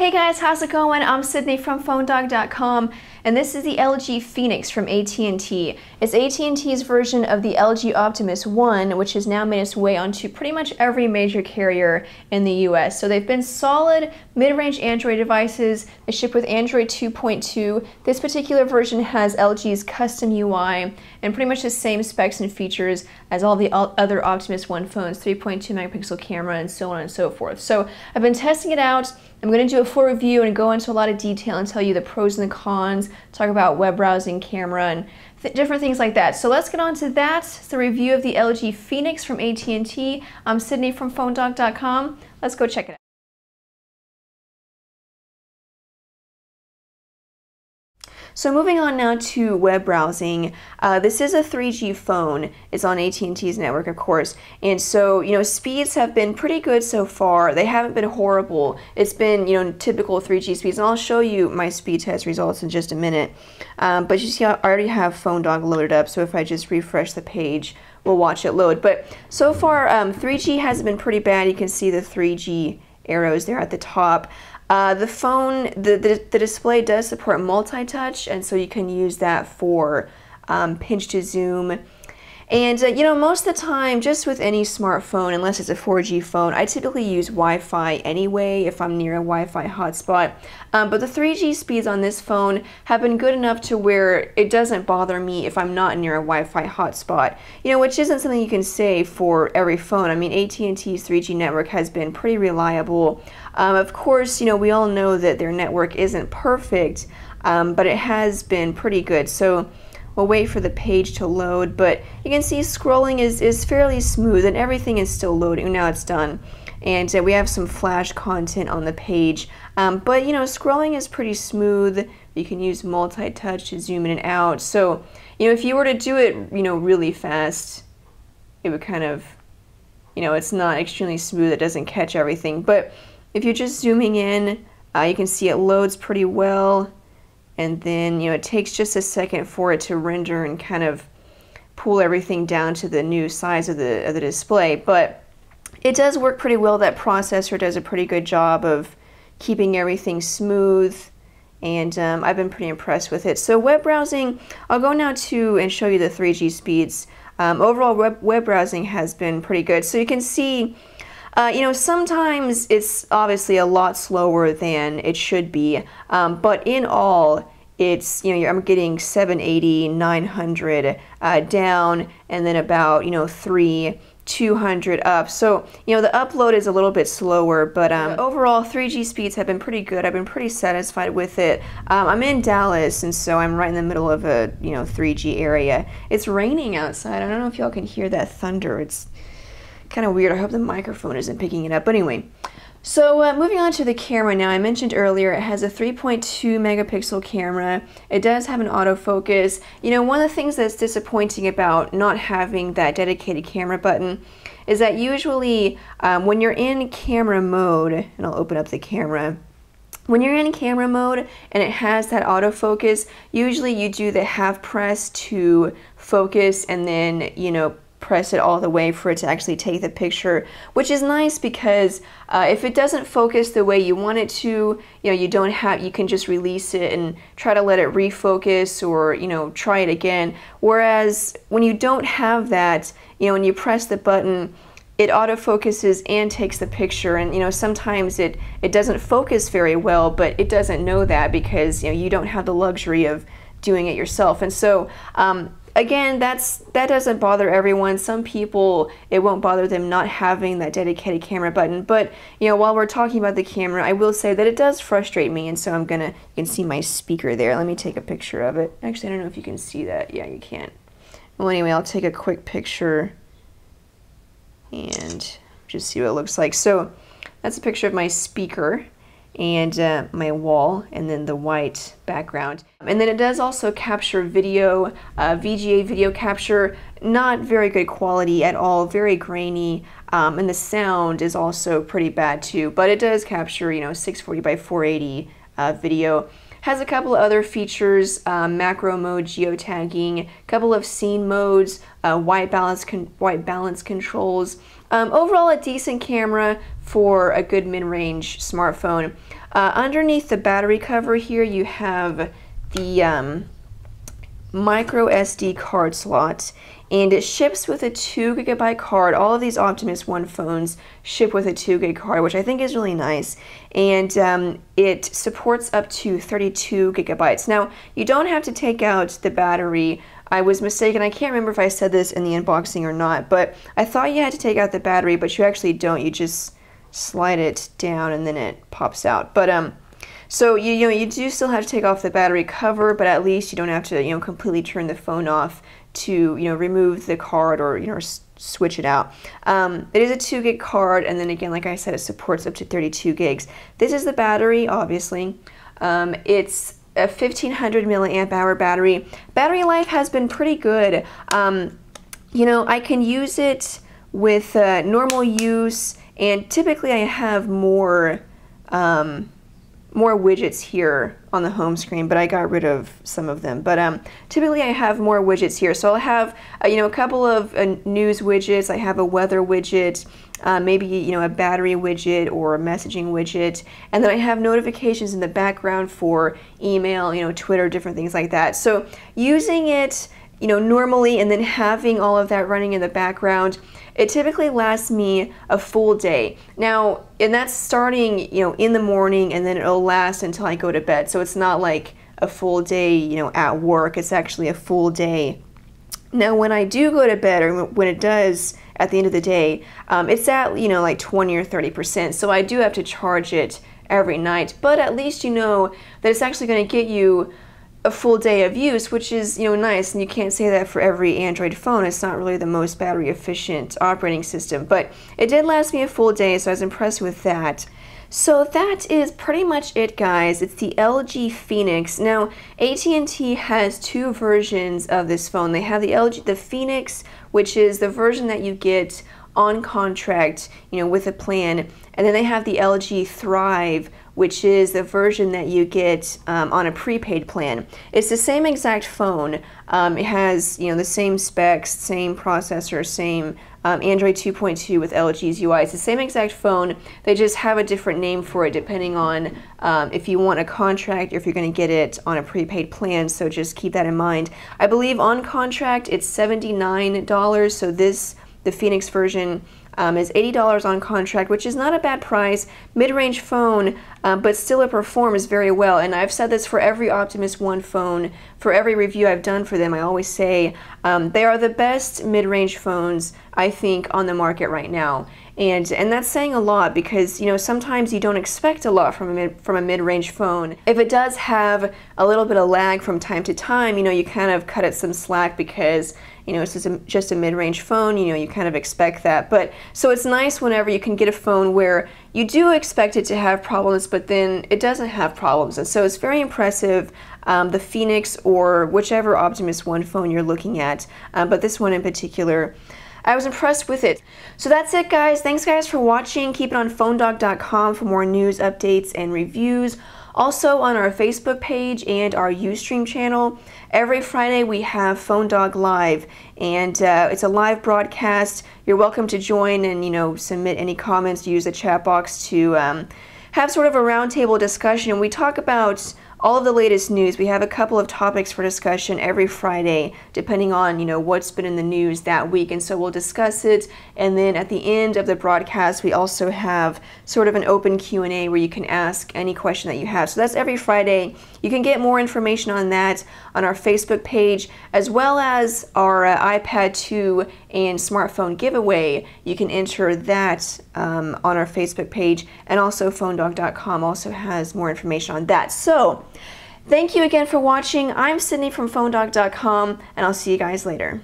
Hey guys, how's it going? I'm Sydney from PhoneDog.com, and this is the LG Phoenix from AT&T. It's AT&T's version of the LG Optimus One, which has now made its way onto pretty much every major carrier in the US. So they've been solid mid-range Android devices. They ship with Android 2.2. This particular version has LG's custom UI and pretty much the same specs and features as all the other Optimus One phones, 3.2 megapixel camera and so on and so forth. So I've been testing it out. I'm going to do a full review and go into a lot of detail and tell you the pros and the cons, talk about web browsing, camera, and different things like that. So let's get on to that. It's the review of the LG Phoenix from AT&T. I'm Sydney from PhoneDog.com. Let's go check it out. So moving on now to web browsing, this is a 3G phone. It's on AT&T's network, of course, and so speeds have been pretty good so far. They haven't been horrible. It's been typical 3G speeds, and I'll show you my speed test results in just a minute. But you see, I already have PhoneDog loaded up, so if I just refresh the page, we'll watch it load. But so far, 3G has been pretty bad. You can see the 3G arrows there at the top. The phone, the display does support multi-touch, and so you can use that for pinch to zoom. And most of the time, just with any smartphone, unless it's a 4G phone, I typically use Wi-Fi anyway if I'm near a Wi-Fi hotspot. But the 3G speeds on this phone have been good enough to where it doesn't bother me if I'm not near a Wi-Fi hotspot. Which isn't something you can say for every phone. I mean, AT&T's 3G network has been pretty reliable. Of course, we all know that their network isn't perfect, but it has been pretty good. So we'll wait for the page to load, but you can see scrolling is fairly smooth and everything is still loading. Now it's done. And we have some flash content on the page. But scrolling is pretty smooth. You can use multi-touch to zoom in and out. So, if you were to do it, really fast, it would kind of, it's not extremely smooth. It doesn't catch everything. But if you're just zooming in, you can see it loads pretty well. And then, it takes just a second for it to render and kind of pull everything down to the new size of the display. But it does work pretty well. That processor does a pretty good job of keeping everything smooth. And I've been pretty impressed with it. So web browsing, I'll go now to and show you the 3G speeds. Overall, web browsing has been pretty good. So you can see, sometimes it's obviously a lot slower than it should be, but in all, it's, I'm getting 780, 900 down, and then about, 200 up. So, the upload is a little bit slower, but overall, 3G speeds have been pretty good. I've been pretty satisfied with it. I'm in Dallas, and so I'm right in the middle of a, 3G area. It's raining outside. I don't know if y'all can hear that thunder. It's kind of weird. I hope the microphone isn't picking it up. But anyway, so moving on to the camera now. I mentioned earlier it has a 3.2 megapixel camera. It does have an autofocus. One of the things that's disappointing about not having that dedicated camera button is that usually when you're in camera mode, and I'll open up the camera, when you're in camera mode and it has that autofocus, usually you do the half press to focus and then, press it all the way for it to actually take the picture, which is nice because if it doesn't focus the way you want it to, you can just release it and try to let it refocus or, try it again. Whereas when you don't have that, when you press the button, it autofocuses and takes the picture, and sometimes it doesn't focus very well, but it doesn't know that because you don't have the luxury of doing it yourself. And so again, that doesn't bother everyone. Some people, it won't bother them not having that dedicated camera button. But, while we're talking about the camera, I will say that it does frustrate me. And so you can see my speaker there. Let me take a picture of it. Actually, I don't know if you can see that. Yeah, you can. Well, anyway, I'll take a quick picture and just see what it looks like. So that's a picture of my speaker and my wall, and then the white background. And then it does also capture video, VGA video capture, not very good quality at all, very grainy, and the sound is also pretty bad too, but it does capture, 640 by 480 video. Has a couple of other features, macro mode, geotagging, a couple of scene modes, white balance controls. Overall, a decent camera for a good mid-range smartphone. Underneath the battery cover here, you have the micro SD card slot, and it ships with a 2 GB card. All of these Optimus One phones ship with a 2 GB card, which I think is really nice, and it supports up to 32 GB. Now, you don't have to take out the battery. I was mistaken. I can't remember if I said this in the unboxing or not, but I thought you had to take out the battery, but you actually don't. You just slide it down and then it pops out. But so you do still have to take off the battery cover, but at least you don't have to completely turn the phone off to remove the card or switch it out. It is a 2 GB card, and then again, like I said, it supports up to 32 gigs. This is the battery, obviously. It's a 1500 milliamp hour battery. Battery life has been pretty good. I can use it with normal use, and typically I have more widgets here on the home screen, but I got rid of some of them. But typically I have more widgets here. So I'll have a couple of news widgets. I have a weather widget, maybe a battery widget or a messaging widget, and then I have notifications in the background for email, Twitter, different things like that. So using it normally and then having all of that running in the background, it typically lasts me a full day. Now, and that's starting, in the morning, and then it'll last until I go to bed. So it's not like a full day, at work. It's actually a full day. Now, when I do go to bed, or when it does at the end of the day, it's at, like 20 or 30%. So I do have to charge it every night. But at least you know that it's actually going to get you a full day of use, which is nice, and you can't say that for every Android phone. It's not really the most battery efficient operating system, but it did last me a full day, so I was impressed with that. So that is pretty much it, guys. It's the LG Phoenix. Now, AT&T has two versions of this phone. They have the Phoenix, which is the version that you get on contract, with a plan, and then they have the LG Thrive, which is the version that you get on a prepaid plan. It's the same exact phone. It has the same specs, same processor, same Android 2.2 with LG's UI. It's the same exact phone. They just have a different name for it depending on if you want a contract or if you're going to get it on a prepaid plan. So just keep that in mind. I believe on contract it's $79. So the Phoenix version is $80 on contract, which is not a bad price. Mid-range phone, but still it performs very well. And I've said this for every Optimus One phone, for every review I've done for them. I always say they are the best mid-range phones, I think, on the market right now. And that's saying a lot because, sometimes you don't expect a lot from a mid-range phone. If it does have a little bit of lag from time to time, you kind of cut it some slack because, it's just a mid-range phone, you kind of expect that. But so it's nice whenever you can get a phone where you do expect it to have problems, but then it doesn't have problems. And so it's very impressive, the Phoenix or whichever Optimus One phone you're looking at, but this one in particular, I was impressed with it. So that's it, guys. Thanks, guys, for watching. Keep it on phonedog.com for more news, updates, and reviews. Also on our Facebook page and our Ustream channel. Every Friday we have Phone Dog Live, and it's a live broadcast. You're welcome to join and submit any comments. Use the chat box to have sort of a roundtable discussion. We talk about all of the latest news. We have a couple of topics for discussion every Friday, depending on what's been in the news that week, and so we'll discuss it. And then at the end of the broadcast, we also have sort of an open Q&A where you can ask any question that you have. So that's every Friday. You can get more information on that on our Facebook page, as well as our iPad 2 and smartphone giveaway. You can enter that on our Facebook page, and also phonedog.com also has more information on that. So thank you again for watching. I'm Sydney from phonedog.com, and I'll see you guys later.